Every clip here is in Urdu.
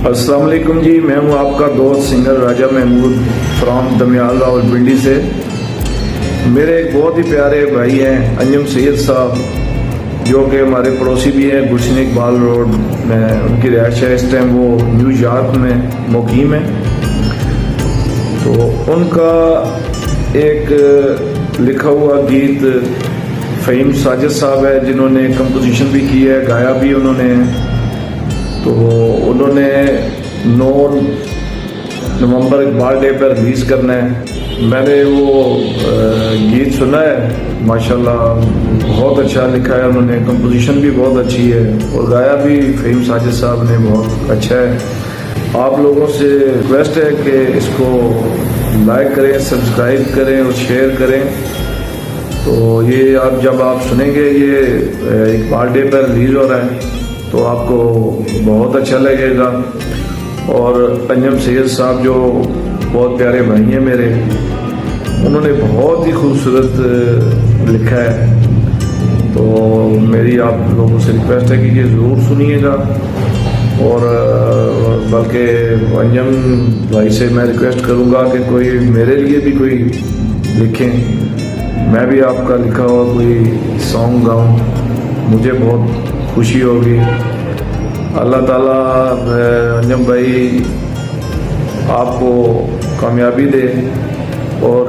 السلام علیکم جی، میں ہوں آپ کا دوست سنگر راجہ محمود فرام دمیال راولپنڈی سے۔ میرے ایک بہت ہی پیارے بھائی ہیں انجم سید صاحب، جو کہ ہمارے پڑوسی بھی ہیں، گلشن اقبال روڈ میں ان کی رہائش ہے۔ اس ٹائم وہ نیو یارک میں مقیم ہے۔ تو ان کا ایک لکھا ہوا گیت فہیم ساجد صاحب ہے، جنہوں نے کمپوزیشن بھی کی ہے، گایا بھی انہوں نے۔ تو انہوں نے 9 نومبر اقبال ڈے پر ریلیز کرنا ہے۔ میں نے وہ گیت سنا ہے، ماشاءاللہ بہت اچھا لکھا ہے انہوں نے، کمپوزیشن بھی بہت اچھی ہے اور گایا بھی فہیم ساجد صاحب نے بہت اچھا ہے۔ آپ لوگوں سے ریکویسٹ ہے کہ اس کو لائک کریں، سبسکرائب کریں اور شیئر کریں۔ تو یہ جب آپ سنیں گے، یہ اقبال ڈے پر ریلیز ہو رہا ہے، تو آپ کو بہت اچھا لگے گا۔ اور انجم سید صاحب جو بہت پیارے بھائی ہیں میرے، انہوں نے بہت ہی خوبصورت لکھا ہے۔ تو میری آپ لوگوں سے ریکویسٹ ہے کہ یہ ضرور سنیے گا، اور بلکہ انجم بھائی سے میں ریکویسٹ کروں گا کہ کوئی میرے لیے بھی کوئی لکھیں، میں بھی آپ کا لکھا ہوا کوئی سانگ گاؤں، مجھے بہت خوشی ہوگی۔ اللہ تعالیٰ انجم بھائی آپ کو کامیابی دے، اور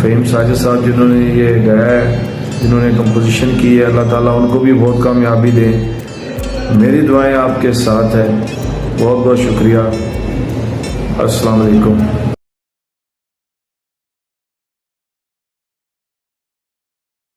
فہیم ساجد صاحب جنہوں نے یہ گایا ہے، جنہوں نے کمپوزیشن کی ہے، اللہ تعالیٰ ان کو بھی بہت کامیابی دے۔ میری دعائیں آپ کے ساتھ ہیں۔ بہت بہت شکریہ۔ السلام علیکم۔